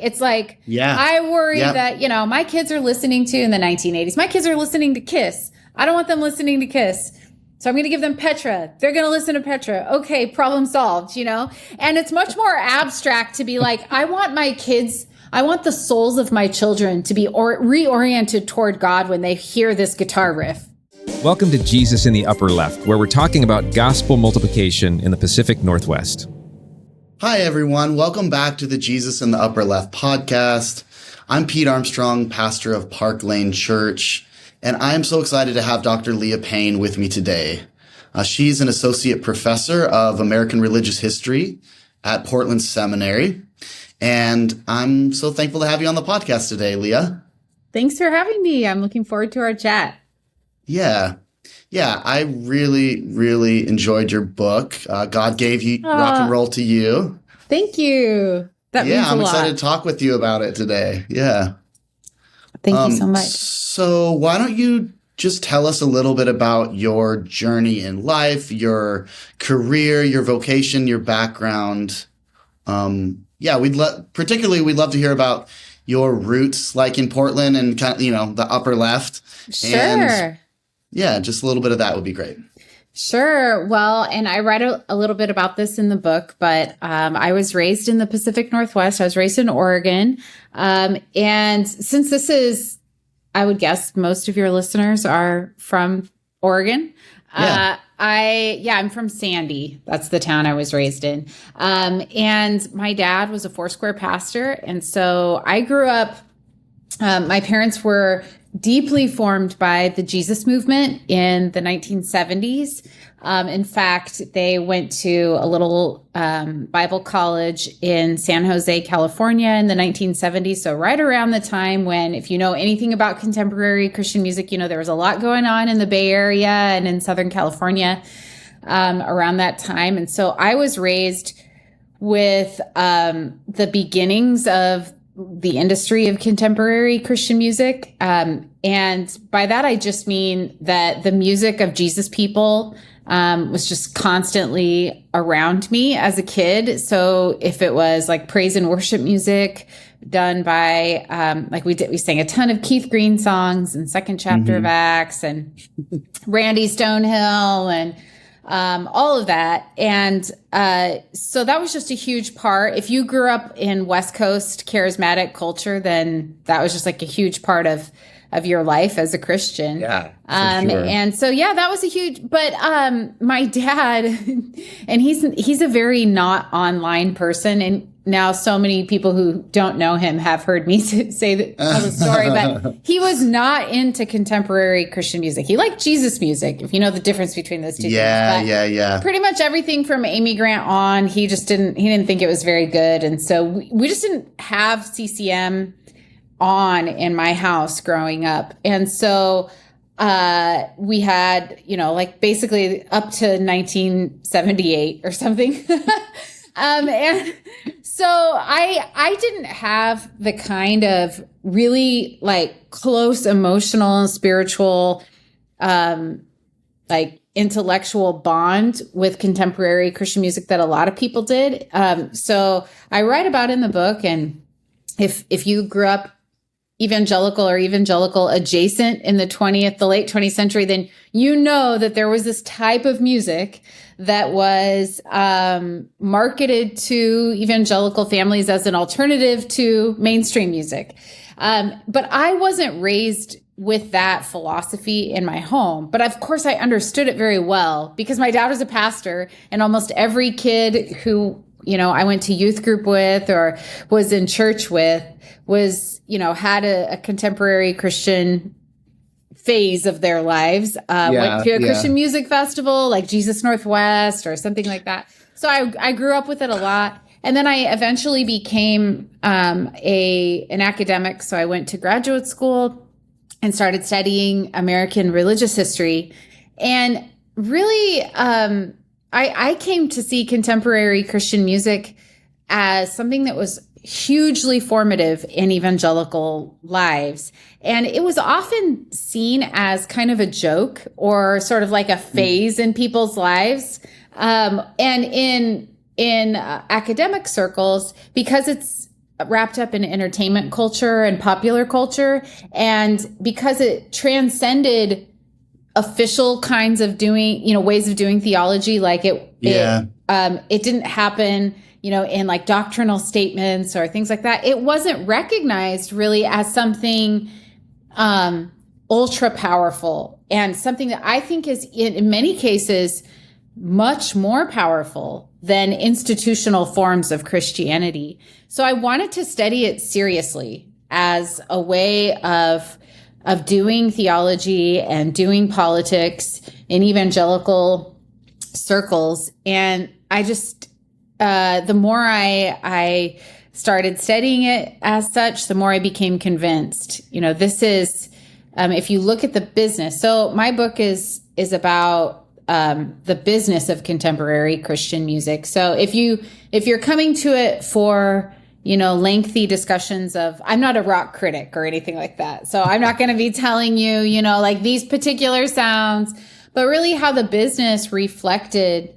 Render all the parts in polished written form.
It's like, I worry that, my kids are listening to, in the 1980s, my kids are listening to Kiss. I don't want them listening to Kiss. So I'm going to give them Petra. They're going to listen to Petra. Okay, problem solved, And it's much more abstract to be like, I want the souls of my children to be reoriented toward God when they hear this guitar riff. Welcome to Jesus in the Upper Left, where we're talking about gospel multiplication in the Pacific Northwest. Hi, everyone. Welcome back to the Jesus in the Upper Left podcast. I'm Pete Armstrong, pastor of Park Lane Church, and I am so excited to have Dr. Leah Payne with me today. She's an associate professor of American Religious History at Portland Seminary, and I'm so thankful to have you on the podcast today, Leah. Thanks for having me. I'm looking forward to our chat. Yeah, I really enjoyed your book. God gave you rock and roll to you. Thank you. That means a lot. I'm excited to talk with you about it today. Yeah. Thank you so much. So why don't you just tell us a little bit about your journey in life, your career, your vocation, your background. We'd love to hear about your roots, like in Portland and kind of, the upper left. Sure. And just a little bit of that would be great. Sure. Well, and I write a little bit about this in the book, but I was raised in the Pacific Northwest. I was raised in Oregon. And since this is, I would guess most of your listeners are from Oregon. I'm from Sandy. That's the town I was raised in. And my dad was a Foursquare pastor. And so I grew up, my parents were deeply formed by the Jesus movement in the 1970s. In fact, they went to a little Bible college in San Jose, California in the 1970s. So right around the time when, if you know anything about contemporary Christian music, there was a lot going on in the Bay Area and in Southern California around that time. And so I was raised with the beginnings of the industry of contemporary Christian music. And by that, I just mean that the music of Jesus people was just constantly around me as a kid. So if it was like praise and worship music done by, we sang a ton of Keith Green songs and Second Chapter of Acts and Randy Stonehill and all of that. And so that was just a huge part. If you grew up in West Coast charismatic culture, then that was just like a huge part of your life as a Christian. Yeah. Sure. And so, that was a huge, but my dad, and he's a very not online person. And now so many people who don't know him have heard me tell the story, but he was not into contemporary Christian music. He liked Jesus music, if you know the difference between those two things. Yeah. Pretty much everything from Amy Grant on, he didn't think it was very good. And so we just didn't have CCM on in my house growing up. And so we had, basically up to 1978 or something. And so I didn't have the kind of really close emotional and spiritual, intellectual bond with contemporary Christian music that a lot of people did. So I write about in the book, and if you grew up evangelical or evangelical adjacent in the late 20th century, then you know that there was this type of music that was marketed to evangelical families as an alternative to mainstream music. But I wasn't raised with that philosophy in my home. But of course, I understood it very well because my dad was a pastor, and almost every kid who I went to youth group with or was in church with was, had a contemporary Christian phase of their lives, went to a Christian music festival like Jesus Northwest or something like that. So I grew up with it a lot. And then I eventually became an academic. So I went to graduate school and started studying American religious history. And really, I came to see contemporary Christian music as something that was hugely formative in evangelical lives. And it was often seen as kind of a joke or sort of like a phase in people's lives. And in academic circles, because it's wrapped up in entertainment culture and popular culture. And because it transcended official kinds of doing, ways of doing theology, like it didn't happen, in like doctrinal statements or things like that. It wasn't recognized really as something ultra powerful, and something that I think is in many cases much more powerful than institutional forms of Christianity. So I wanted to study it seriously as a way of doing theology and doing politics in evangelical circles. And I just, the more I started studying it as such, the more I became convinced, this is, if you look at the business. So my book is about the business of contemporary Christian music. So if you're coming to it for, lengthy discussions of, I'm not a rock critic or anything like that. So I'm not going to be telling you, like these particular sounds, but really how the business reflected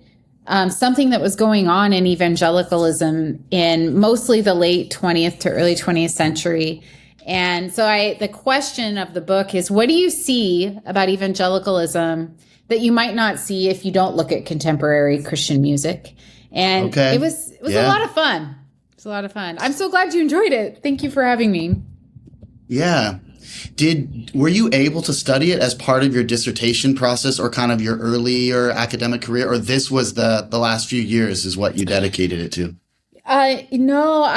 something that was going on in evangelicalism in mostly the late 20th to early 20th century. And so the question of the book is, what do you see about evangelicalism that you might not see if you don't look at contemporary Christian music? And it was a lot of fun. It's a lot of fun. I'm so glad you enjoyed it. Thank you for having me. Yeah. Were you able to study it as part of your dissertation process or kind of your earlier academic career, or this was the last few years is what you dedicated it to? No,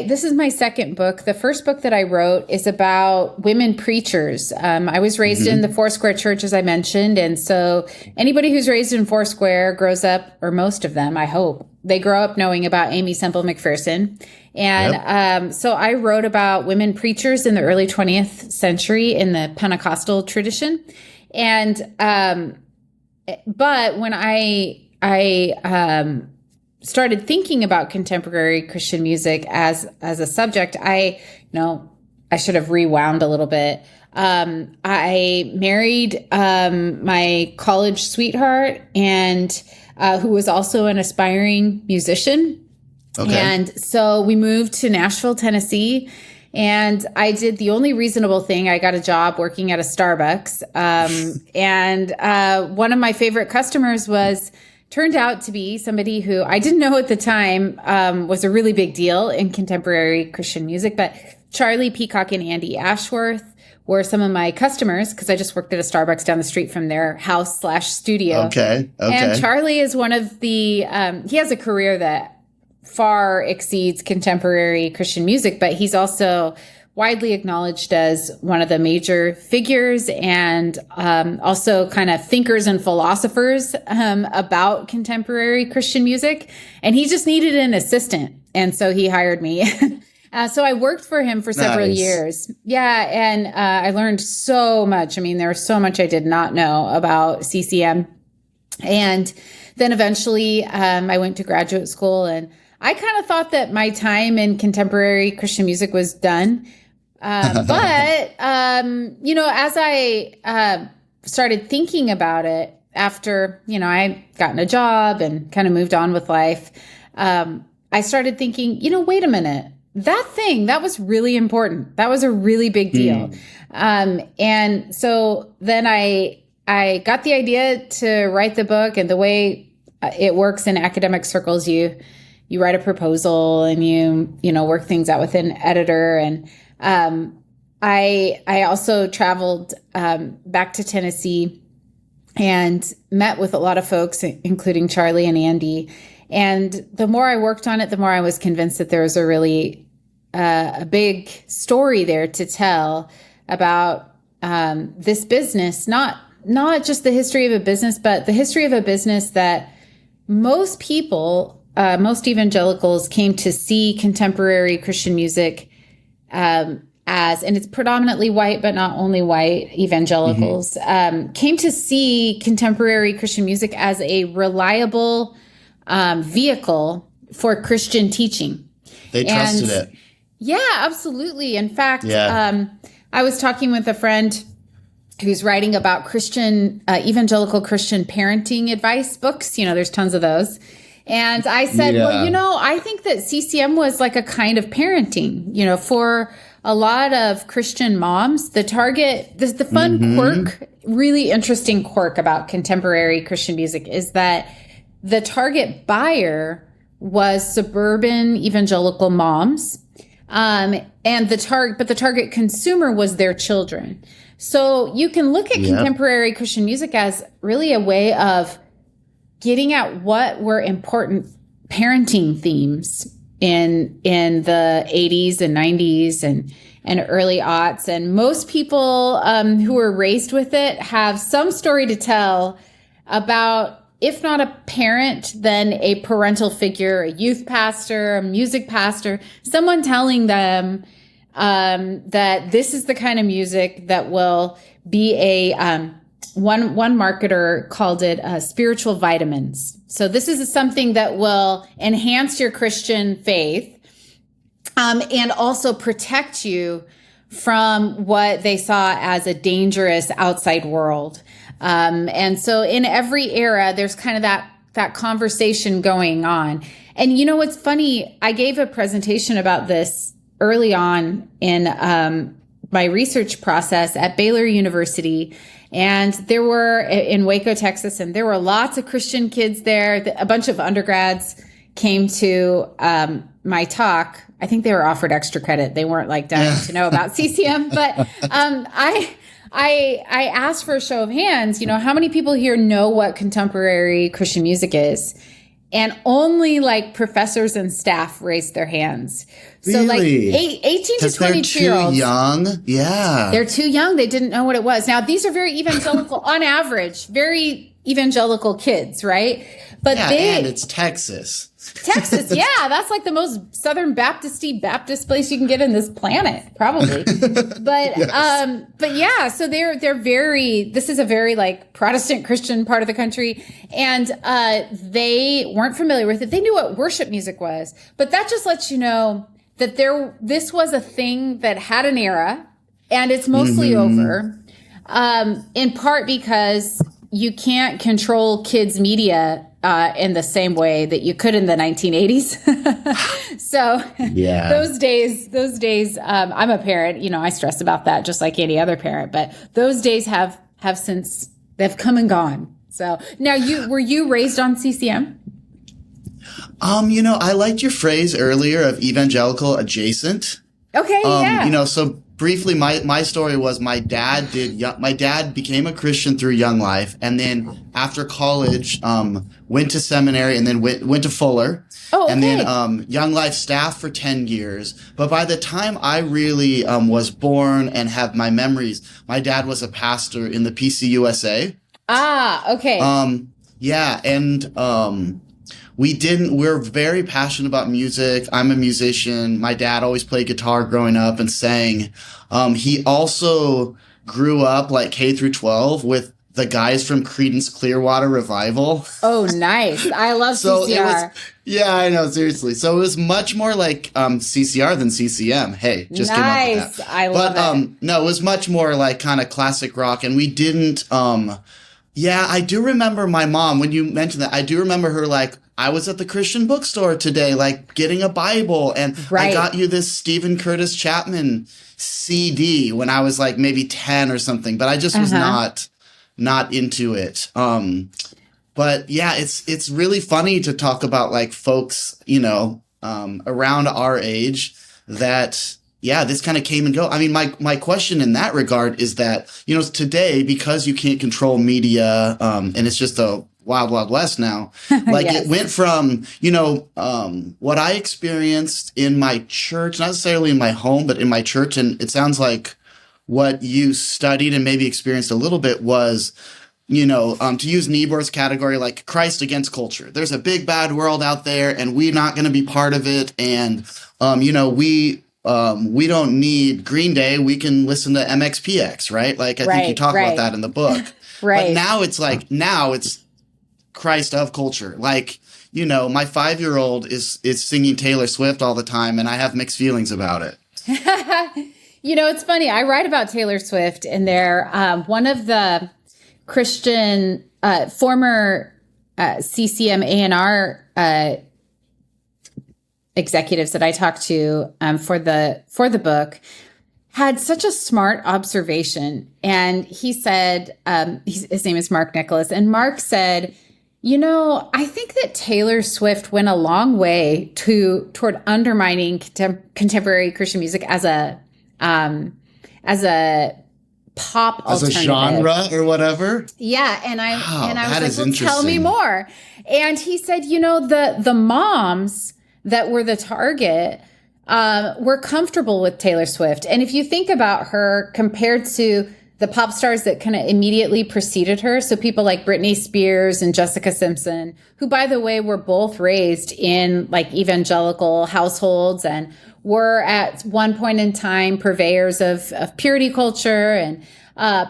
this is my second book. The first book that I wrote is about women preachers. I was raised in the Foursquare Church, as I mentioned. And so anybody who's raised in Foursquare grows up, or most of them, I hope, they grow up knowing about Amy Semple McPherson. And so I wrote about women preachers in the early 20th century in the Pentecostal tradition. And but when I started thinking about contemporary Christian music as a subject, I should have rewound a little bit. I married my college sweetheart, and who was also an aspiring musician. Okay. And so we moved to Nashville, Tennessee, and I did the only reasonable thing. I got a job working at a Starbucks. And one of my favorite customers turned out to be somebody who I didn't know at the time was a really big deal in contemporary Christian music. But Charlie Peacock and Andy Ashworth were some of my customers because I just worked at a Starbucks down the street from their house/studio. Okay. And Charlie is one of the, he has a career that far exceeds contemporary Christian music, but he's also widely acknowledged as one of the major figures and also kind of thinkers and philosophers about contemporary Christian music. And he just needed an assistant. And so he hired me. So I worked for him for several years. Yeah. And I learned so much. I mean, there was so much I did not know about CCM. And then eventually I went to graduate school, and I kind of thought that my time in contemporary Christian music was done. But as I started thinking about it after, I gotten a job and kind of moved on with life, I started thinking, wait a minute, that was really important. That was a really big deal. And so then I got the idea to write the book, and the way it works in academic circles, you write a proposal and you work things out with an editor. And I also traveled back to Tennessee and met with a lot of folks, including Charlie and Andy. And the more I worked on it, the more I was convinced that there was a really a big story there to tell about this business, not just the history of a business, but the history of a business that most people, most evangelicals came to see contemporary Christian music as, and it's predominantly white, but not only white evangelicals, came to see contemporary Christian music as a reliable vehicle for Christian teaching. They trusted it. Yeah, absolutely. In fact, I was talking with a friend who's writing about Christian, evangelical Christian parenting advice books. There's tons of those. And I said, Yeah. well, I think that CCM was like a kind of parenting, for a lot of Christian moms. The target, the fun quirk, really interesting quirk about contemporary Christian music is that the target buyer was suburban evangelical moms. But the target consumer was their children. So you can look at contemporary Christian music as really a way of getting at what were important parenting themes in the 80s and 90s and early aughts. And most people who were raised with it have some story to tell about, if not a parent, then a parental figure, a youth pastor, a music pastor, someone telling them that this is the kind of music that will be one marketer called it spiritual vitamins. So this is something that will enhance your Christian faith and also protect you from what they saw as a dangerous outside world. And so in every era, there's kind of that conversation going on. And what's funny, I gave a presentation about this early on in my research process at Baylor University. And there were in Waco, Texas, and there were lots of Christian kids there. A bunch of undergrads came to my talk. I think they were offered extra credit. They weren't dying to know about CCM, but I asked for a show of hands, how many people here know what contemporary Christian music is? And only professors and staff raised their hands. So Really? 18 to 22-year-olds. They're too young. Yeah. They're too young. They didn't know what it was. Now, these are very evangelical, on average, very evangelical kids, right? But and it's Texas. Texas, yeah, that's the most Southern Baptist place you can get in this planet, probably. But but yeah, so they're very. This is a very Protestant Christian part of the country, and they weren't familiar with it. They knew what worship music was, but that just lets you know that this was a thing that had an era, and it's mostly over. In part because you can't control kids' media in the same way that you could in the 1980s. So those days, I'm a parent, I stress about that just like any other parent, but those days have since, they've come and gone. So now were you raised on CCM? I liked your phrase earlier of evangelical adjacent. Okay. Yeah. So briefly, my story was my dad became a Christian through Young Life, and then after college, went to seminary, and then went to Fuller. Oh, okay. And then Young Life staff for 10 years. But by the time I really was born and have my memories, my dad was a pastor in the PCUSA. Ah, okay. We're very passionate about music. I'm a musician. My dad always played guitar growing up and sang. He also grew up K through 12 with the guys from Creedence Clearwater Revival. Oh, nice. I love CCR. I know, seriously. So it was much more CCR than CCM. Hey, just came up with that. I love it. No, it was much more kind of classic rock, and we didn't I do remember my mom, when you mentioned that, I do remember her I was at the Christian bookstore today, getting a Bible, and I got you this Stephen Curtis Chapman CD when I was maybe 10 or something, but I just was not into it. But yeah, it's really funny to talk about folks, around our age that, this kind of came and go. I mean, my question in that regard is that, today, because you can't control media, and it's just a wild, wild west now, It went from, what I experienced in my church, not necessarily in my home, but in my church. And it sounds like what you studied and maybe experienced a little bit was, to use Niebuhr's category, Christ against culture. There's a big bad world out there, and we're not going to be part of it. And, we don't need Green Day. We can listen to MXPX, right? I think you talk about that in the book. Right. But now it's Christ of culture. My 5-year-old is singing Taylor Swift all the time, and I have mixed feelings about it. It's funny. I write about Taylor Swift, and they're one of the Christian former CCM A&R executives that I talked to for the book had such a smart observation. And he said, his name is Mark Nicholas, and Mark said, I think that Taylor Swift went a long way toward undermining contemporary Christian music as a pop as alternative. a genre or whatever. Yeah, and I was like, well, tell me interesting. more. And he said, the moms that were the target were comfortable with Taylor Swift. And if you think about her compared to the pop stars that kind of immediately preceded her, so people like Britney Spears and Jessica Simpson, who, by the way, were both raised in like evangelical households and were at one point in time purveyors of purity culture, and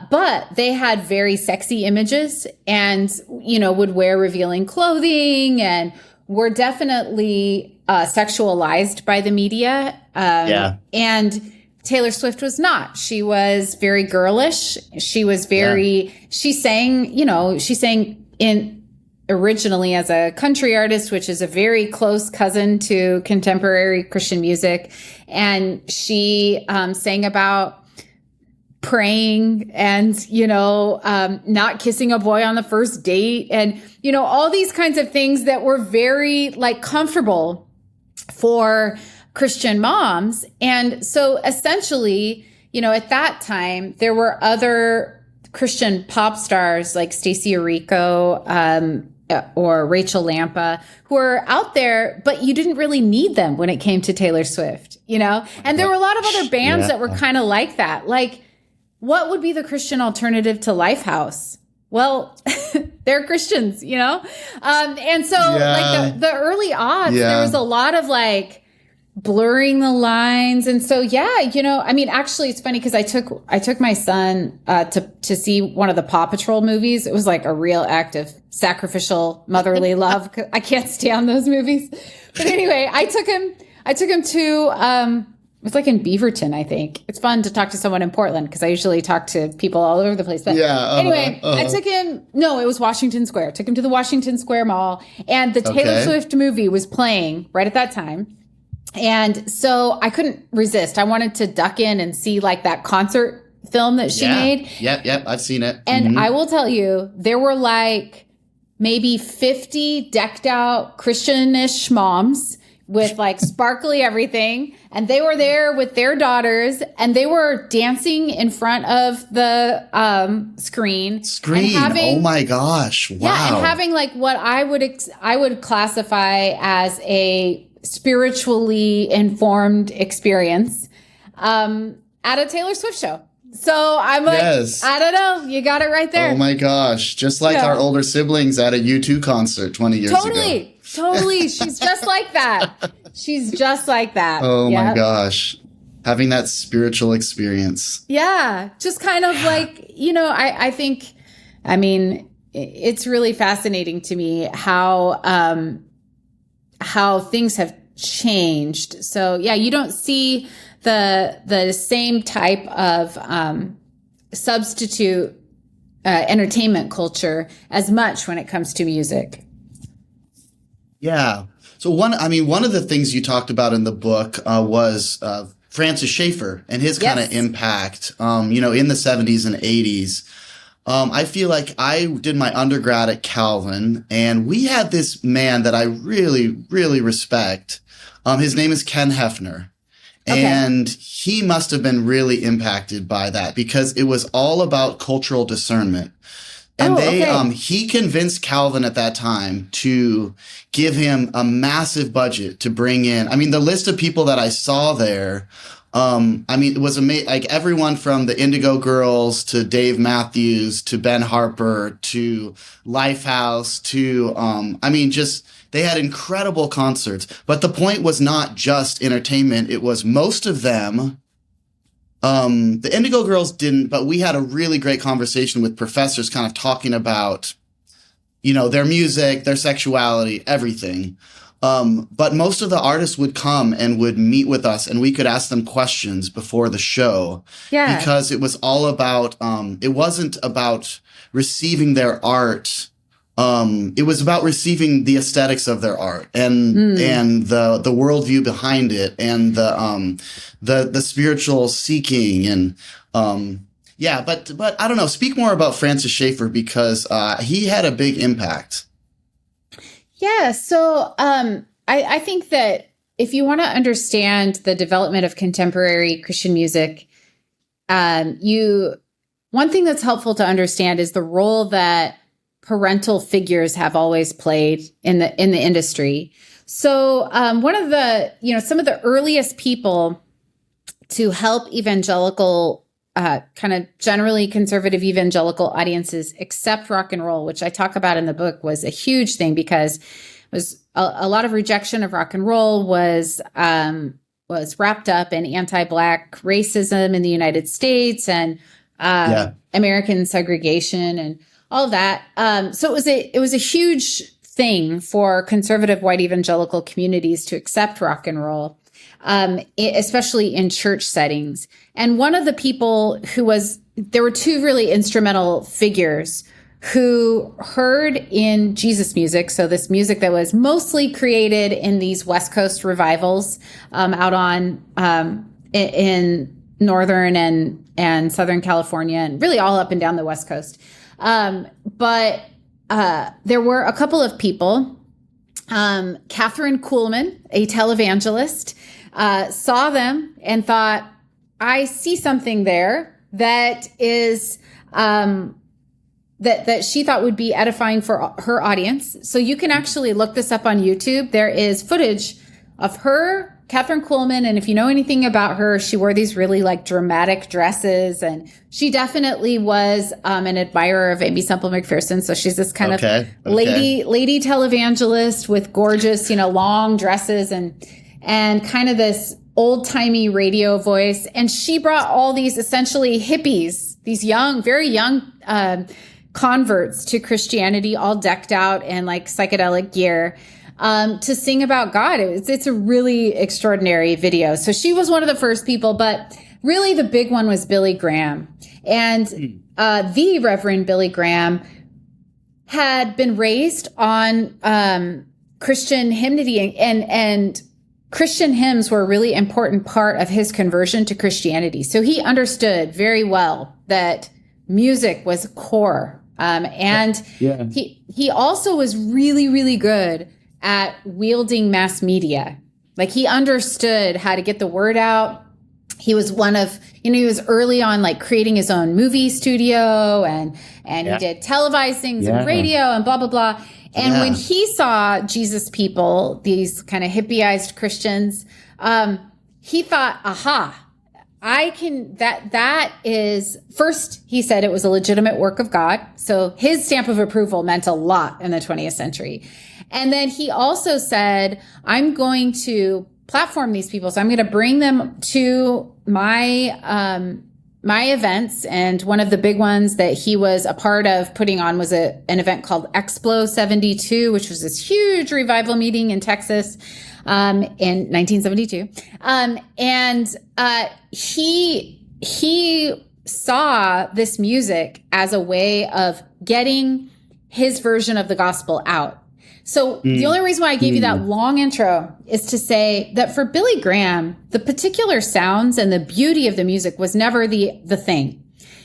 but they had very sexy images and would wear revealing clothing and were definitely sexualized by the media. And Taylor Swift was not. She was very girlish. She was she sang in originally as a country artist, which is a very close cousin to contemporary Christian music. And she sang about praying and, not kissing a boy on the first date and, all these kinds of things that were very like comfortable for Christian moms. And so essentially, at that time, there were other Christian pop stars like Stacey Orico or Rachel Lampa who were out there, but you didn't really need them when it came to Taylor Swift, And there were a lot of other bands that were kind of like that. Like, what would be the Christian alternative to Lifehouse? Well, they're Christians, And so like the early odds, there was a lot of like blurring the lines. And so, actually it's funny because I took my son to see one of the Paw Patrol movies. It was like a real act of sacrificial motherly love. I can't stand those movies. But anyway, I took him to, it was like in Beaverton, I think. It's fun to talk to someone in Portland because I usually talk to people all over the place. But anyway, I took him, it was Washington Square. I took him to the Washington Square Mall, and the Taylor Swift movie was playing right at that time. And so I couldn't resist. I wanted to duck in and see like that concert film that she made. Yep. I've seen it. And I will tell you, there were like maybe 50 decked out Christian-ish moms with like sparkly everything. And they were there with their daughters and they were dancing in front of the screen. Oh my gosh. Wow. Yeah. And having like what I would classify as a spiritually informed experience at a Taylor Swift show. So I'm like, I don't know. You got it right there. Oh my gosh. Just like our older siblings at a U2 concert 20 years ago. Totally. She's just like that. She's just like that. Oh my gosh. Having that spiritual experience. Yeah. Just kind of like, I think, it's really fascinating to me how things have changed. So you don't see the same type of substitute entertainment culture as much when it comes to music. Yeah. So one of the things you talked about in the book was Francis Schaeffer and his kind of impact, in the 70s and 80s. I feel like I did my undergrad at Calvin, and we had this man that I really, really respect. His name is Ken Hefner. Okay. And he must have been really impacted by that because it was all about cultural discernment. And he convinced Calvin at that time to give him a massive budget to bring in. The list of people that I saw there, it was amazing. Like everyone from the Indigo Girls to Dave Matthews to Ben Harper to Lifehouse to, they had incredible concerts. But the point was not just entertainment. It was most of them. The Indigo Girls didn't, but we had a really great conversation with professors kind of talking about, their music, their sexuality, everything. But most of the artists would come and would meet with us and we could ask them questions before the show. Yeah. Because it was all about, it wasn't about receiving their art, it was about receiving the aesthetics of their art and the worldview behind it and the spiritual seeking and but I don't know. Speak more about Francis Schaeffer because he had a big impact. Yeah, so I think that if you want to understand the development of contemporary Christian music, one thing that's helpful to understand is the role that parental figures have always played in the industry. So one of the, some of the earliest people to help evangelical, kind of generally conservative evangelical audiences accept rock and roll, which I talk about in the book, was a huge thing because it was a lot of rejection of rock and roll was wrapped up in anti-Black racism in the United States and American segregation and all of that. So it was a huge thing for conservative white evangelical communities to accept rock and roll, especially in church settings. And one of the people there were two really instrumental figures who heard in Jesus music. So this music that was mostly created in these West Coast revivals, out on, in Northern and Southern California and really all up and down the West Coast. But there were a couple of people, Catherine Kuhlman, a televangelist, saw them and thought, I see something there that is, that she thought would be edifying for her audience. So you can actually look this up on YouTube. There is footage of her, Catherine Kuhlman, and if you know anything about her, she wore these really like dramatic dresses, and she definitely was an admirer of Amy Semple McPherson. So she's this kind of lady televangelist with gorgeous, long dresses and kind of this old-timey radio voice. And she brought all these essentially hippies, these young, very young converts to Christianity, all decked out in like psychedelic gear, to sing about God. It's a really extraordinary video. So she was one of the first people, but really the big one was Billy Graham. And the Reverend Billy Graham had been raised on Christian hymnody, and Christian hymns were a really important part of his conversion to Christianity. So he understood very well that music was core. He also was really, really good at wielding mass media. Like he understood how to get the word out. He was he was early on, like creating his own movie studio and he did televised things and radio and blah, blah, blah. And when he saw Jesus people, these kind of hippieized Christians, he thought, aha, that is, first, he said it was a legitimate work of God. So his stamp of approval meant a lot in the 20th century. And then he also said, I'm going to platform these people. So I'm going to bring them to my events. And one of the big ones that he was a part of putting on was an event called Explo 72, which was this huge revival meeting in Texas, in 1972. He saw this music as a way of getting his version of the gospel out. So the only reason why I gave you that long intro is to say that for Billy Graham, the particular sounds and the beauty of the music was never the thing.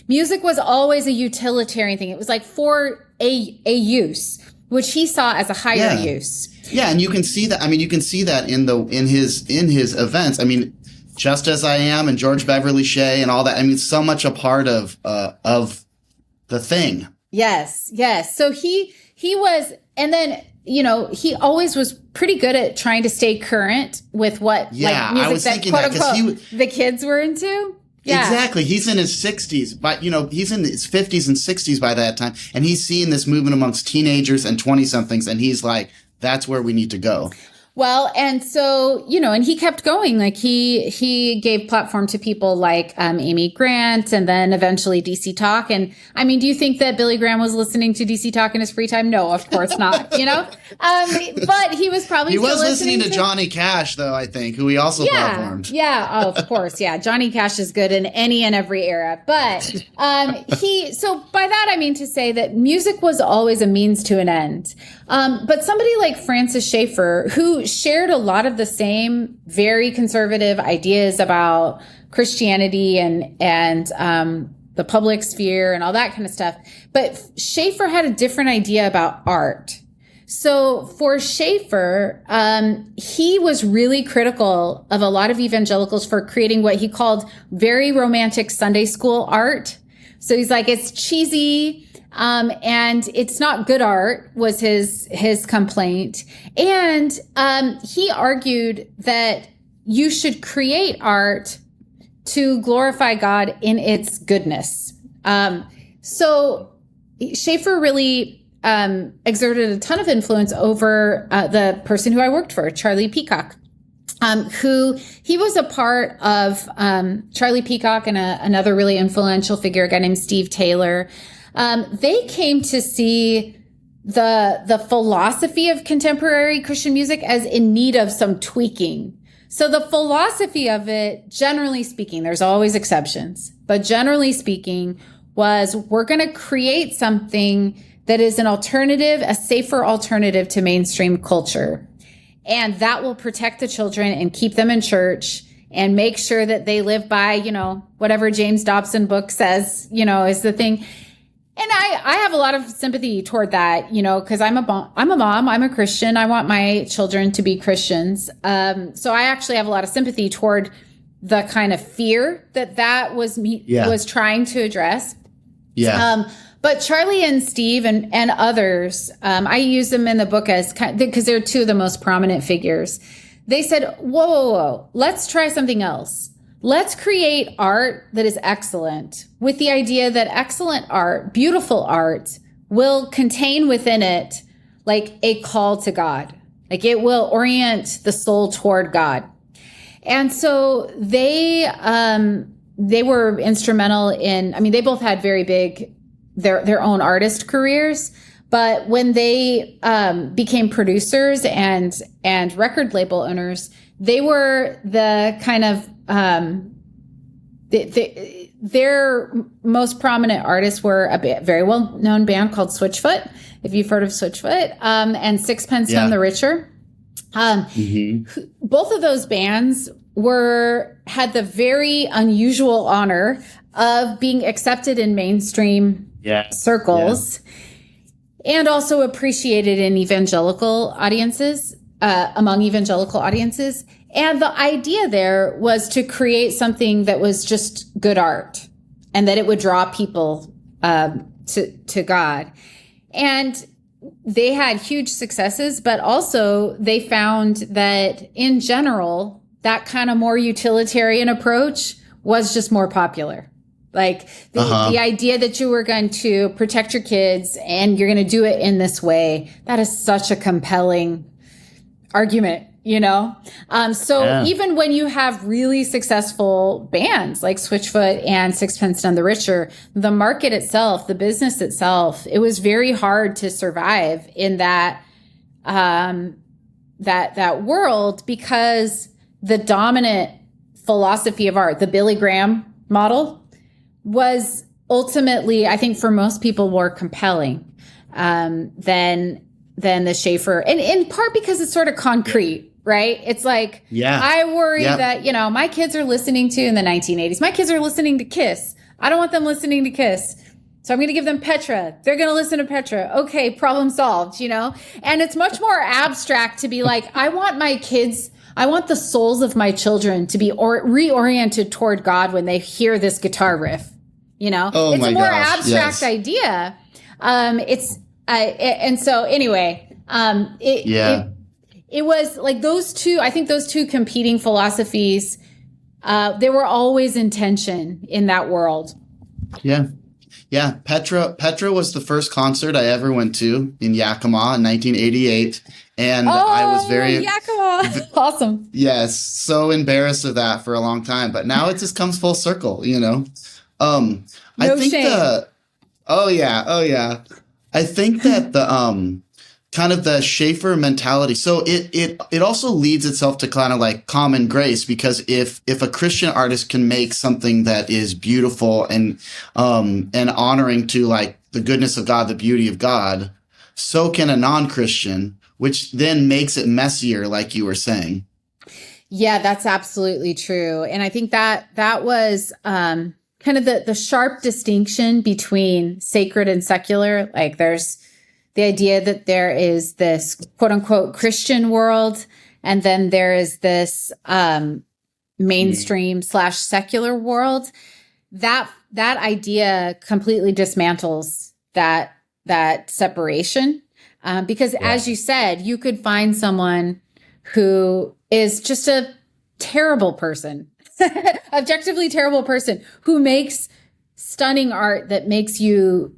Music was always a utilitarian thing. It was like for a use, which he saw as a higher use. Yeah, and you can see that. I mean, you can see that in his events. I mean, Just As I Am and George Beverly Shea and all that. I mean, so much a part of the thing. Yes. So he was, and then, he always was pretty good at trying to stay current with what music that quote unquote the kids were into. Yeah. Exactly. He's in his 60s, but he's in his 50s and 60s by that time, and he's seeing this movement amongst teenagers and 20-somethings, and he's like, that's where we need to go. Well, and so, and he kept going. Like he gave platform to people like Amy Grant and then eventually DC Talk. And I mean, do you think that Billy Graham was listening to DC Talk in his free time? No, of course not, but he was probably He was listening to Johnny Cash, though, I think, who he also platformed. Yeah. Oh, of course. Yeah. Johnny Cash is good in any and every era. But so by that, I mean to say that music was always a means to an end. But somebody like Francis Schaeffer, who shared a lot of the same very conservative ideas about Christianity and the public sphere and all that kind of stuff. But Schaeffer had a different idea about art. So for Schaeffer, he was really critical of a lot of evangelicals for creating what he called very romantic Sunday school art. So he's like, it's cheesy. And it's not good art was his complaint. And, he argued that you should create art to glorify God in its goodness. So Schaeffer really, exerted a ton of influence over, the person who I worked for, Charlie Peacock. Who he was a part of, Charlie Peacock and another really influential figure, a guy named Steve Taylor. They came to see the philosophy of contemporary Christian music as in need of some tweaking. So the philosophy of it, generally speaking, there's always exceptions, but generally speaking, was we're going to create something that is an alternative, a safer alternative to mainstream culture. And that will protect the children and keep them in church and make sure that they live by, whatever James Dobson book says, is the thing. And I have a lot of sympathy toward that, because I'm a mom, I'm a Christian. I want my children to be Christians. So I actually have a lot of sympathy toward the kind of fear that was trying to address. Yeah. But Charlie and Steve and others, I use them in the book as because they're two of the most prominent figures. They said, whoa, let's try something else. Let's create art that is excellent with the idea that excellent art, beautiful art, will contain within it like a call to God. Like it will orient the soul toward God. And so they were instrumental in, they both had very big, their own artist careers. But when they became producers and record label owners, they were the kind of their most prominent artists were a very well-known band called Switchfoot, if you've heard of Switchfoot, and Sixpence None the Richer. Both of those bands had the very unusual honor of being accepted in mainstream circles and also appreciated in evangelical audiences, among evangelical audiences. And the idea there was to create something that was just good art and that it would draw people to God. And they had huge successes, but also they found that in general, that kind of more utilitarian approach was just more popular. Like the idea that you were going to protect your kids and you're going to do it in this way, that is such a compelling argument. Even when you have really successful bands like Switchfoot and Sixpence None the Richer, the market itself, the business itself, it was very hard to survive in that world because the dominant philosophy of art, the Billy Graham model, was ultimately, I think, for most people more compelling than the Schaeffer, and in part because it's sort of concrete. Right? It's like, I worry that, my kids are listening to in the 1980s. My kids are listening to Kiss. I don't want them listening to Kiss. So I'm going to give them Petra. They're going to listen to Petra. Okay, problem solved, And it's much more abstract to be like, I want the souls of my children to be reoriented toward God when they hear this guitar riff. It's a more abstract idea. It was like those two competing philosophies, they were always in tension in that world. Yeah. Petra was the first concert I ever went to in Yakima in 1988. And I was very, yeah, come on. Awesome. yes, so embarrassed of that for a long time. But now it just comes full circle, you know? I No think shame. oh yeah, oh yeah. I think that the, kind of the Schaefer mentality. So it also leads itself to kind of like common grace, because if a Christian artist can make something that is beautiful and honoring to like the goodness of God, the beauty of God, so can a non-Christian, which then makes it messier, like you were saying. Yeah, that's absolutely true. And I think that was kind of the sharp distinction between sacred and secular. Like there's the idea that there is this quote unquote Christian world, and then there is this mainstream / secular world. That idea completely dismantles that separation. Because as you said, you could find someone who is just a terrible person, objectively terrible person, who makes stunning art that makes your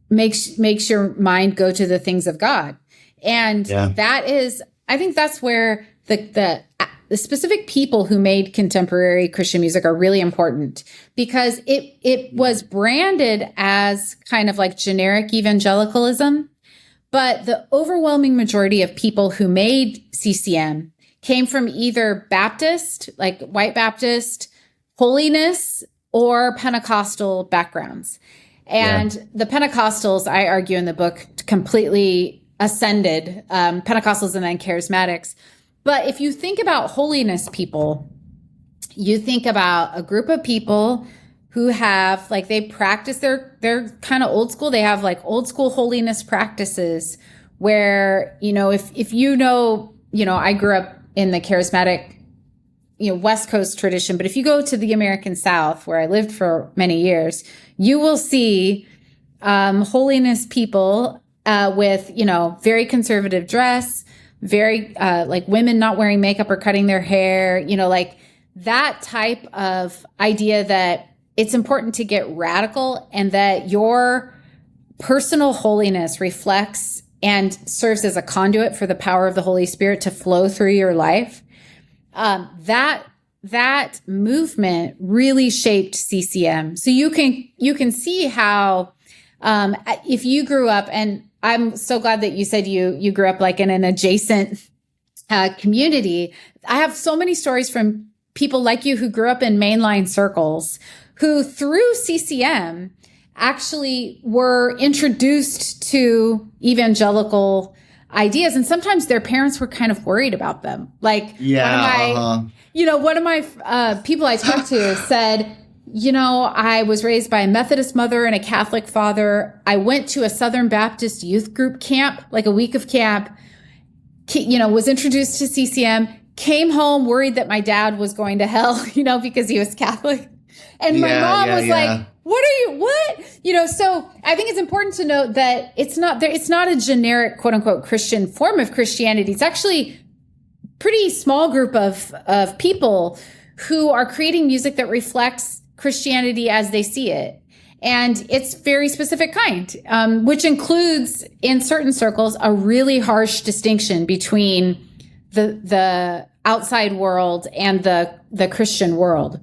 mind go to the things of God. And that is, I think that's where the specific people who made contemporary Christian music are really important, because it was branded as kind of like generic evangelicalism. But the overwhelming majority of people who made CCM came from either Baptist, like white Baptist, holiness, or Pentecostal backgrounds. And the Pentecostals, I argue in the book, completely ascended, Pentecostals and then charismatics. But if you think about holiness people, you think about a group of people who have, like, they practice, they're kind of old school. They have like old school holiness practices where, if I grew up in the charismatic, West Coast tradition, but if you go to the American South, where I lived for many years, you will see holiness people with, very conservative dress, very like women not wearing makeup or cutting their hair, like that type of idea that it's important to get radical and that your personal holiness reflects and serves as a conduit for the power of the Holy Spirit to flow through your life. That movement really shaped CCM. So you can see how, if you grew up, and I'm so glad that you said you grew up like in an adjacent community. I have so many stories from people like you who grew up in mainline circles, who through CCM actually were introduced to evangelical ideas. And sometimes their parents were kind of worried about them. Like one of my people I talked to said, I was raised by a Methodist mother and a Catholic father. I went to a Southern Baptist youth group camp, like a week of camp, was introduced to CCM, came home worried that my dad was going to hell, because he was Catholic. And my mom was like, what? So I think it's important to note that it's not a generic quote unquote Christian form of Christianity. It's actually pretty small group of people who are creating music that reflects Christianity as they see it. And it's very specific kind, which includes in certain circles, a really harsh distinction between the outside world and the Christian world.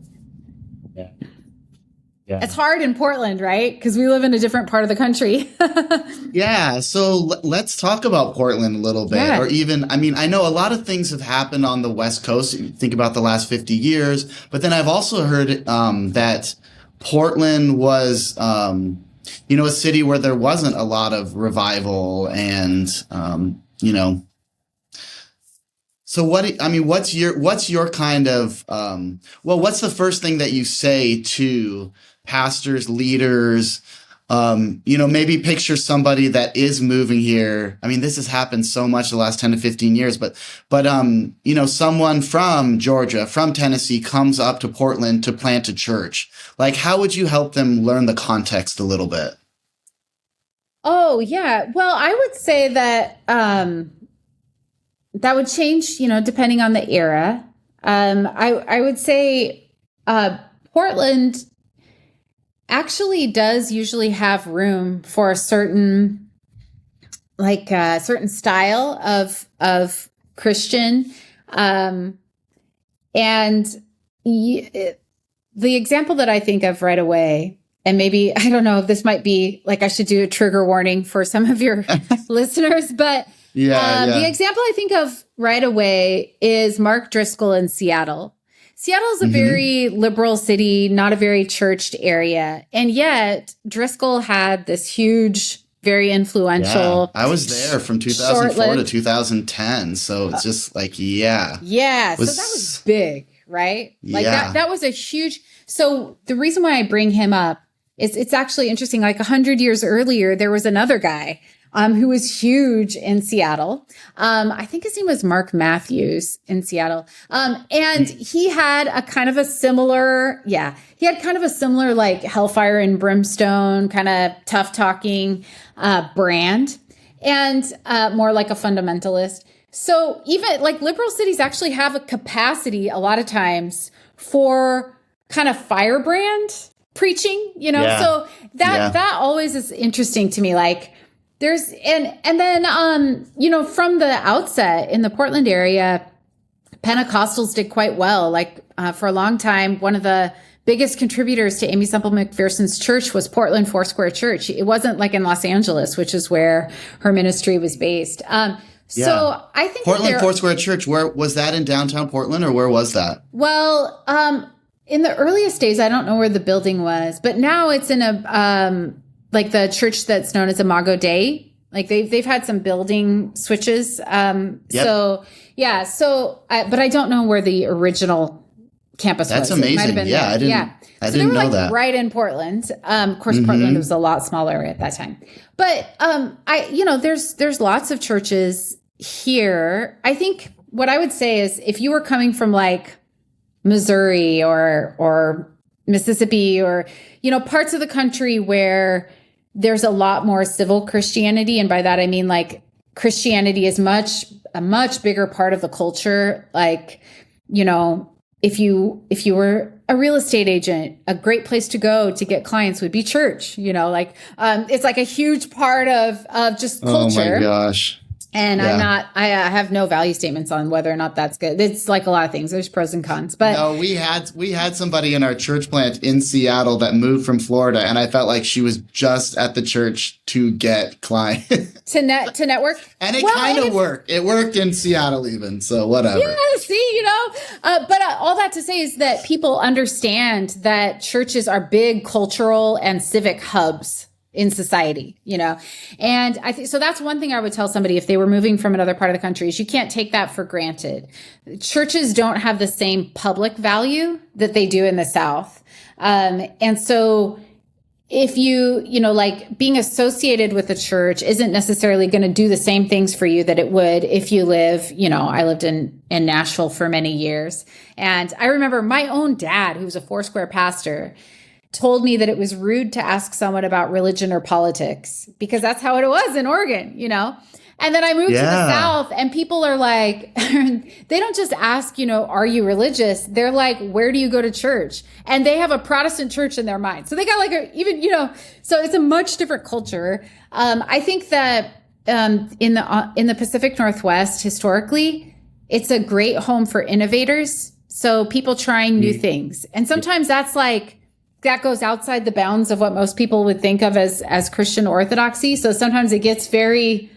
Yeah. It's hard in Portland, right? Because we live in a different part of the country. Yeah. So let's talk about Portland a little bit. Yeah. Or even, I know a lot of things have happened on the West Coast. Think about the last 50 years. But then I've also heard that Portland was, a city where there wasn't a lot of revival and, So what's your kind of, what's the first thing that you say to pastors, leaders, maybe picture somebody that is moving here. This has happened so much the last 10 to 15 years, but someone from Georgia, from Tennessee comes up to Portland to plant a church. Like, how would you help them learn the context a little bit? Oh, yeah. Well, I would say that, that would change, depending on the era. I would say Portland actually does usually have room for a certain like a certain style of Christian. And the example that I think of right away, and maybe, I don't know if this might be like I should do a trigger warning for some of your listeners, but the example I think of right away is Mark Driscoll in Seattle. Seattle is a very liberal city, not a very churched area. And yet Driscoll had this huge, very influential. I was there from 2004 to 2010. So it's just like, Yeah. So that was big, right? Like that was a huge. So the reason why I bring him up is it's actually interesting. Like 100 years earlier, there was another guy who was huge in Seattle. I think his name was Mark Matthews in Seattle. And he had a kind of a similar, like hellfire and brimstone, kind of tough talking brand, and more like a fundamentalist. So even like liberal cities actually have a capacity a lot of times for kind of firebrand preaching, so that always is interesting to me. Like, there's, and then, from the outset in the Portland area, Pentecostals did quite well. Like, for a long time, one of the biggest contributors to Amy Semple McPherson's church was Portland Foursquare Church. It wasn't like in Los Angeles, which is where her ministry was based. So I think Portland Foursquare Church, where was that, in downtown Portland, or where was that? Well, in the earliest days, I don't know where the building was, but now it's in a, like the church that's known as Imago Dei. Like they've had some building switches. But I don't know where the original campus was. That's amazing. I didn't know that. Right in Portland. Of course, Portland was a lot smaller at that time. But there's lots of churches here. I think what I would say is if you were coming from like Missouri or Mississippi or, parts of the country where there's a lot more civil Christianity. And by that, I mean like Christianity is a much bigger part of the culture. Like, if you were a real estate agent, a great place to go to get clients would be church, it's like a huge part of just culture. Oh my gosh. And I have no value statements on whether or not that's good. It's like a lot of things. There's pros and cons, but no, we had somebody in our church plant in Seattle that moved from Florida, and I felt like she was just at the church to get clients to network. And it kind of worked. It worked in Seattle even. So whatever. Yeah, see, but all that to say is that people understand that churches are big cultural and civic hubs in society, and I think so. That's one thing I would tell somebody if they were moving from another part of the country is you can't take that for granted. Churches don't have the same public value that they do in the South. And so if you like being associated with the church isn't necessarily going to do the same things for you that it would if you live, I lived in Nashville for many years. And I remember my own dad, who was a Foursquare pastor, told me that it was rude to ask someone about religion or politics because that's how it was in Oregon, And then I moved to the South and people are like, they don't just ask, are you religious? They're like, where do you go to church? And they have a Protestant church in their mind. So they got like so it's a much different culture. I think that in the Pacific Northwest, historically, it's a great home for innovators. So people trying new things. And sometimes that goes outside the bounds of what most people would think of as Christian orthodoxy. So sometimes it gets very,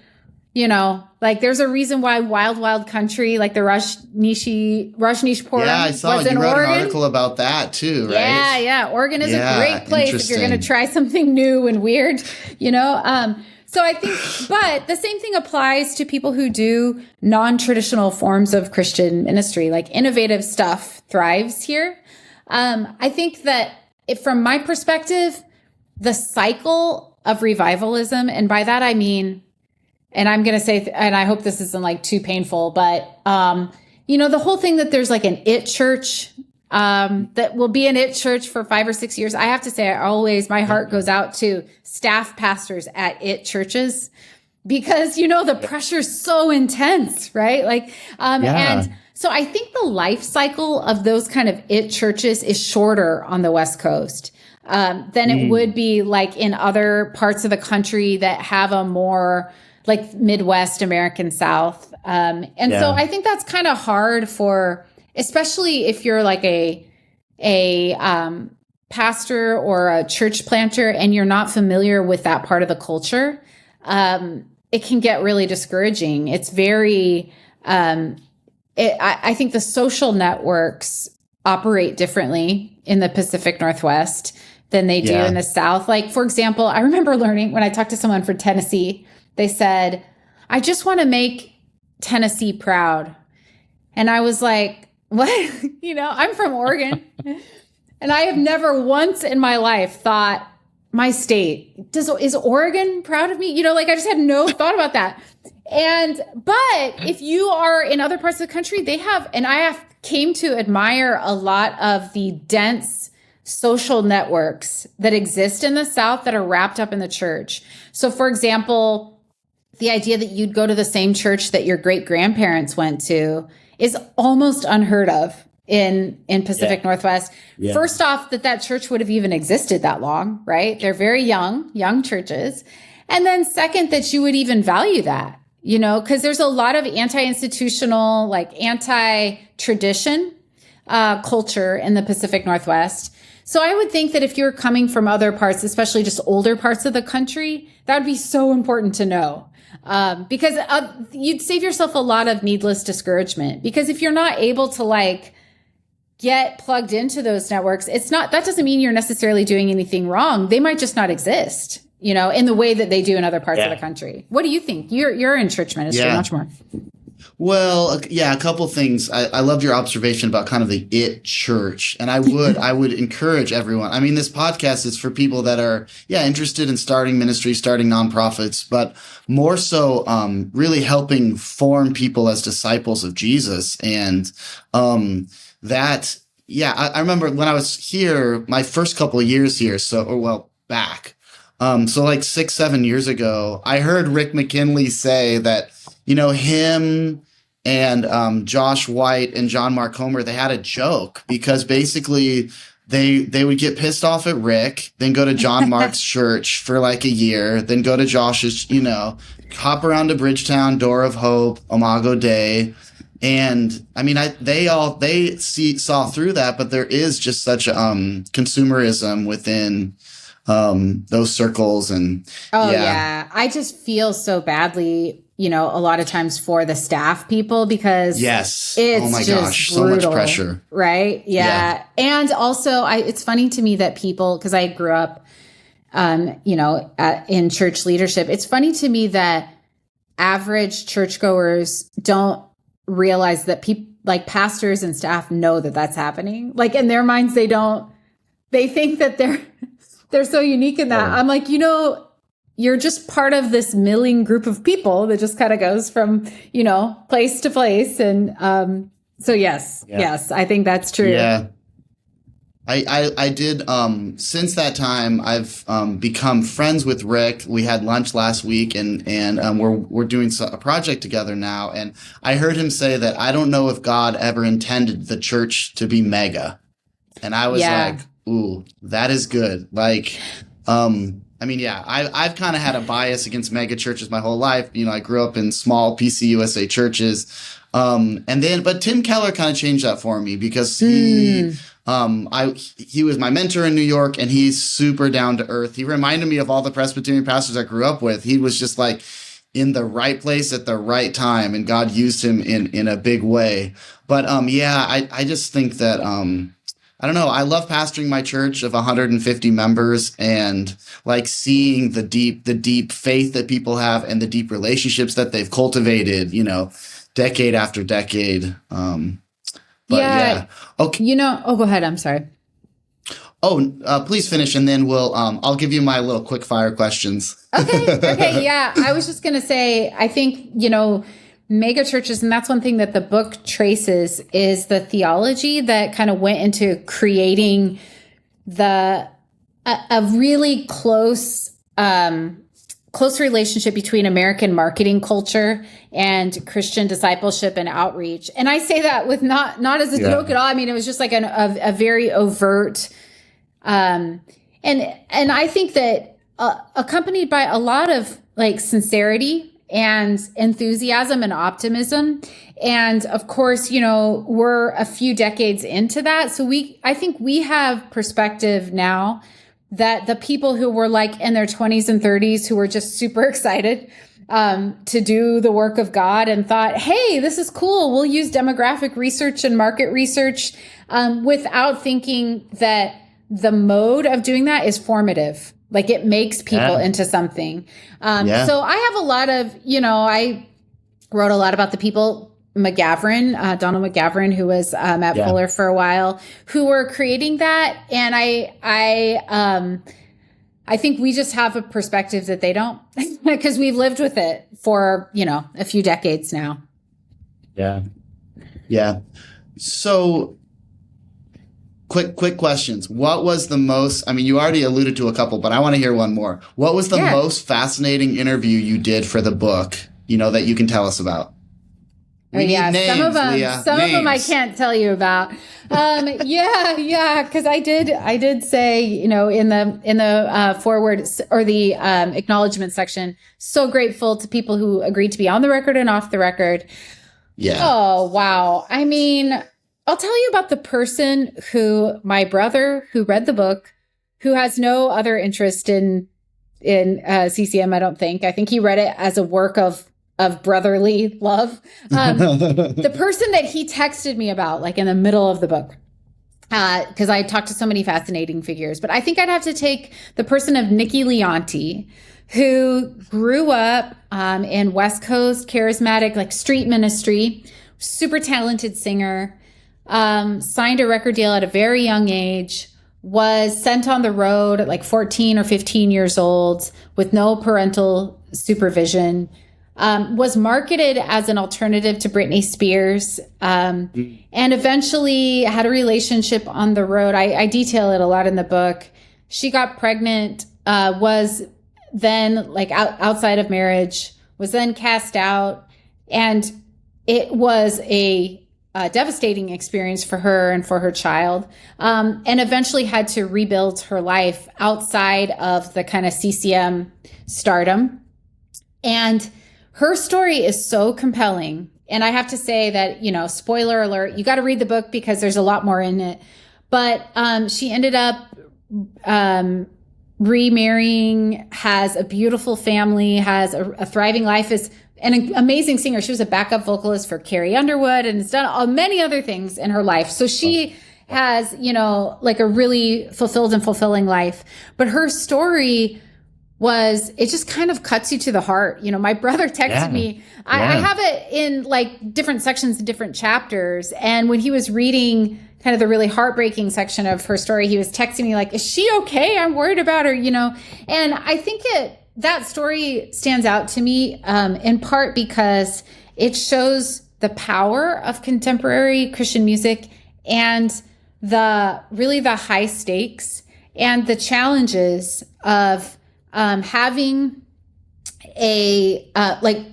like there's a reason why Wild Country, like the Rajneeshpuram I saw was in you wrote Oregon. an article about that too, right? Yeah. Oregon is a great place if you're going to try something new and weird, So I think, but the same thing applies to people who do non-traditional forms of Christian ministry, like innovative stuff thrives here. I think that from my perspective, the cycle of revivalism, and by that I mean, and I'm going to say, and I hope this isn't like too painful, but, the whole thing that there's like an it church, that will be an it church for 5 or 6 years. I have to say, my heart goes out to staff pastors at it churches because, the pressure's so intense, right? Like, and so I think the life cycle of those kind of it churches is shorter on the West Coast than it would be like in other parts of the country that have a more like Midwest American South. So I think that's kind of hard for, especially if you're like a pastor or a church planter and you're not familiar with that part of the culture. It can get really discouraging. It's very, I think the social networks operate differently in the Pacific Northwest than they do in the South. Like, for example, I remember learning when I talked to someone from Tennessee, they said, I just want to make Tennessee proud. And I was like, what? I'm from Oregon. And I have never once in my life thought my state, is Oregon proud of me? I just had no thought about that. But if you are in other parts of the country, they have, and I have came to admire a lot of the dense social networks that exist in the South that are wrapped up in the church. So for example, the idea that you'd go to the same church that your great grandparents went to is almost unheard of in Pacific Northwest. Yeah. First off, that church would have even existed that long, right? They're very young churches. And then second, that you would even value that, because there's a lot of anti-institutional, like anti-tradition culture in the Pacific Northwest. So I would think that if you're coming from other parts, especially just older parts of the country, that would be so important to know. Because you'd save yourself a lot of needless discouragement. Because if you're not able to get plugged into those networks, that doesn't mean you're necessarily doing anything wrong. They might just not exist, in the way that they do in other parts of the country. What do you think? You're in church ministry much more. Well, a couple things. I loved your observation about kind of the it church. And I would encourage everyone. I mean, this podcast is for people that are, interested in starting ministry, starting nonprofits, but more so, really helping form people as disciples of Jesus. And, I remember when I was here, my first couple of years here, back. So like 6-7 years ago, I heard Rick McKinley say that, him and Josh White and John Mark Comer, they had a joke because basically they would get pissed off at Rick, then go to John Mark's church for like a year, then go to Josh's, hop around to Bridgetown, Door of Hope, Imago Dei. And I mean, they saw through that, but there is just such consumerism within those circles. And I just feel so badly, a lot of times for the staff people because it's oh my gosh, so much pressure, right? Yeah. And also it's funny to me that people, because I grew up, in church leadership, it's funny to me that average churchgoers don't realize that people like pastors and staff know that that's happening. Like in their minds, they think that they're so unique in that. I'm like, you're just part of this milling group of people that just kind of goes from, place to place. And so yes, I think that's true. Yeah. I did, since that time, I've become friends with Rick. We had lunch last week and we're doing a project together now. And I heard him say that I don't know if God ever intended the church to be mega. And I was like, ooh, that is good. Like, I've kind of had a bias against mega churches my whole life. I grew up in small PCUSA churches. But Tim Keller kind of changed that for me because he was my mentor in New York and he's super down to earth. He reminded me of all the Presbyterian pastors I grew up with. He was just like in the right place at the right time and God used him in a big way. But, I just think that, I don't know. I love pastoring my church of 150 members and like seeing the deep faith that people have and the deep relationships that they've cultivated, decade after decade. Okay. Go ahead. I'm sorry. Please finish and then I'll give you my little quick fire questions. Okay. Yeah. I was just going to say, I think, mega churches, and that's one thing that the book traces, is the theology that kind of went into creating a really close relationship between American marketing culture and Christian discipleship and outreach. And I say that with not as a joke at all. I mean, it was just like a very overt, and I think that accompanied by a lot of like sincerity and enthusiasm and optimism. And of course, we're a few decades into that. So I think we have perspective now that the people who were like in their 20s and 30s, who were just super excited to do the work of God and thought, hey, this is cool. We'll use demographic research and market research without thinking that the mode of doing that is formative. Like it makes people into something. So I have a lot of, I wrote a lot about the people, McGavran, Donald McGavran, who was at Fuller for a while, who were creating that. And I think we just have a perspective that they don't, because we've lived with it for, a few decades now. Yeah. Yeah. So quick questions. What was the most, you already alluded to a couple, but I want to hear one more. What was the most fascinating interview you did for the book, that you can tell us about? We need names, some of them, Leah. Some names. Of them I can't tell you about. Because I did say, in the foreword or the acknowledgement section, so grateful to people who agreed to be on the record and off the record. Yeah. Oh wow. I'll tell you about the person my brother who read the book, who has no other interest in CCM. I don't think. I think he read it as a work of brotherly love. The person that he texted me about, like in the middle of the book, because I talked to so many fascinating figures, but I think I'd have to take the person of Nikki Leonti, who grew up in West Coast charismatic, like street ministry, super talented singer, signed a record deal at a very young age, was sent on the road at like 14 or 15 years old with no parental supervision. Was marketed as an alternative to Britney Spears, and eventually had a relationship on the road. I detail it a lot in the book. She got pregnant, was then like outside of marriage, was then cast out. And it was a devastating experience for her and for her child, and eventually had to rebuild her life outside of the kind of CCM stardom. And her story is so compelling. And I have to say that, spoiler alert, you got to read the book because there's a lot more in it. But she ended up remarrying, has a beautiful family, has a thriving life, is an amazing singer. She was a backup vocalist for Carrie Underwood and has done many other things in her life. So she has, like a really fulfilled and fulfilling life. But her story it just kind of cuts you to the heart. My brother texted me. I have it in like different sections and different chapters. And when he was reading kind of the really heartbreaking section of her story, he was texting me like, is she okay? I'm worried about her, And I think that story stands out to me in part because it shows the power of contemporary Christian music and the high stakes and the challenges of having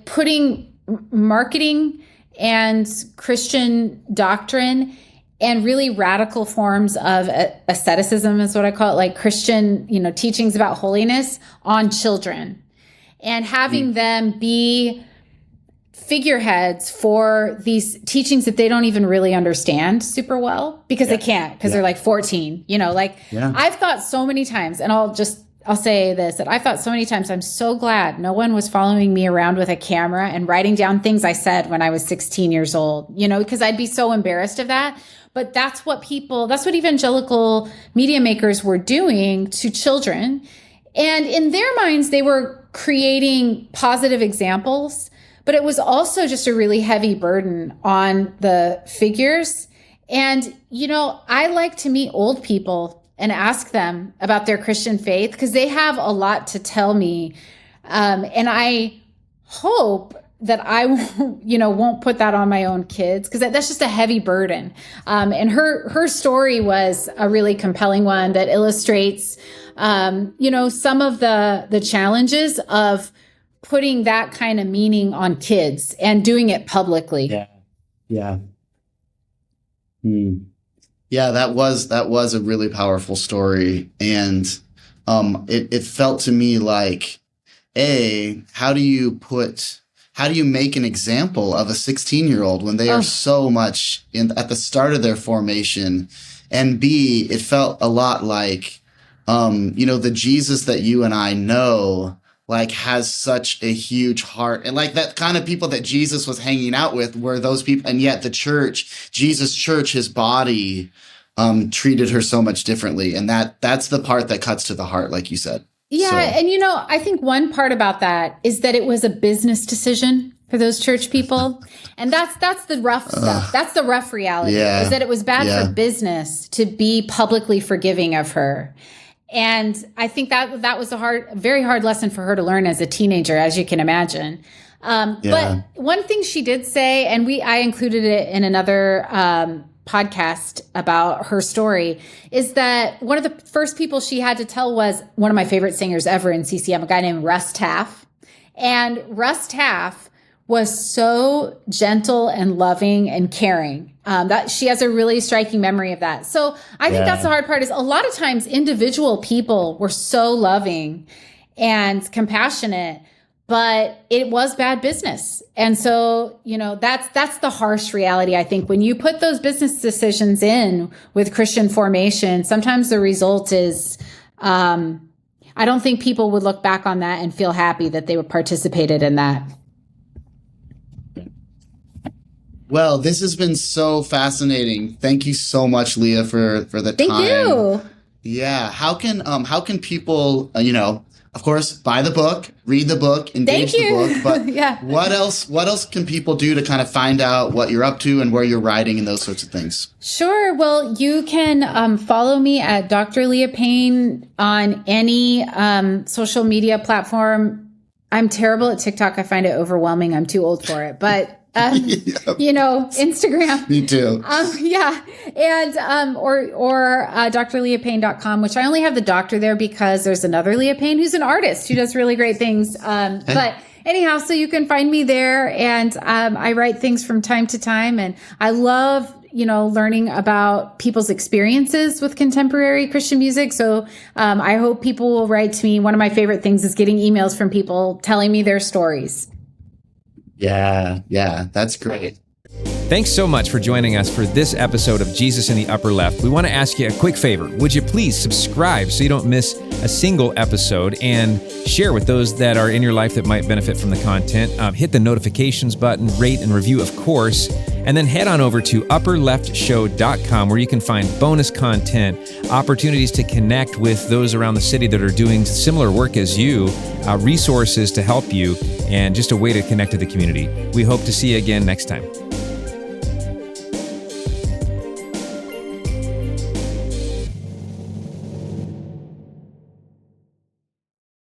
putting marketing and Christian doctrine and really radical forms of asceticism is what I call it, like Christian, teachings about holiness on children, and having them be figureheads for these teachings that they don't even really understand super well because they can't, because they're like 14, I've thought so many times, and I'll say this, that I've thought so many times, I'm so glad no one was following me around with a camera and writing down things I said when I was 16 years old, because I'd be so embarrassed of that. But that's what evangelical media makers were doing to children. And in their minds, they were creating positive examples, but it was also just a really heavy burden on the figures. And, I like to meet old people and ask them about their Christian faith because they have a lot to tell me. And I hope that I won't put that on my own kids because that's just a heavy burden. And her story was a really compelling one that illustrates, some of the challenges of putting that kind of meaning on kids and doing it publicly. Yeah. Yeah. Yeah, that was a really powerful story. And it felt to me like, how do you put how do you make an example of a 16-year-old when they are so much at the start of their formation? And B, it felt a lot like, the Jesus that you and I know, like, has such a huge heart. And like that kind of people that Jesus was hanging out with were those people. And yet the church, Jesus' church, his body, treated her so much differently. And that's the part that cuts to the heart, like you said. Yeah. And, I think one part about that is that it was a business decision for those church people. And that's the rough stuff. That's the rough reality, is that it was bad for business to be publicly forgiving of her. And I think that was a very hard lesson for her to learn as a teenager, as you can imagine. But one thing she did say, and I included it in another podcast about her story, is that one of the first people she had to tell was one of my favorite singers ever in CCM, a guy named Russ Taff. And Russ Taff was so gentle and loving and caring. That she has a really striking memory of that. So I think that's the hard part, is a lot of times individual people were so loving and compassionate, but it was bad business. And so, that's the harsh reality. I think when you put those business decisions in with Christian formation, sometimes the result is, I don't think people would look back on that and feel happy that they were participated in that. Well, this has been so fascinating. Thank you so much, Leah, for the time. Thank you. Yeah. How can people, of course, buy the book, read the book, engage the book, but what else can people do to kind of find out what you're up to and where you're writing and those sorts of things? Sure. Well, you can follow me at Dr. Leah Payne on any social media platform. I'm terrible at TikTok. I find it overwhelming. I'm too old for it, but Instagram. Me too. And or drleahpayne.com, which I only have the doctor there because there's another Leah Payne who's an artist who does really great things. But anyhow, so you can find me there, and I write things from time to time, and I love learning about people's experiences with contemporary Christian music. So I hope people will write to me. One of my favorite things is getting emails from people telling me their stories. Yeah, that's great. Thanks so much for joining us for this episode of Jesus in the Upper Left. We want to ask you a quick favor. Would you please subscribe so you don't miss a single episode, and share with those that are in your life that might benefit from the content. Hit the notifications button, rate and review, of course, and then head on over to upperleftshow.com, where you can find bonus content, opportunities to connect with those around the city that are doing similar work as you, resources to help you, and just a way to connect to the community. We hope to see you again next time.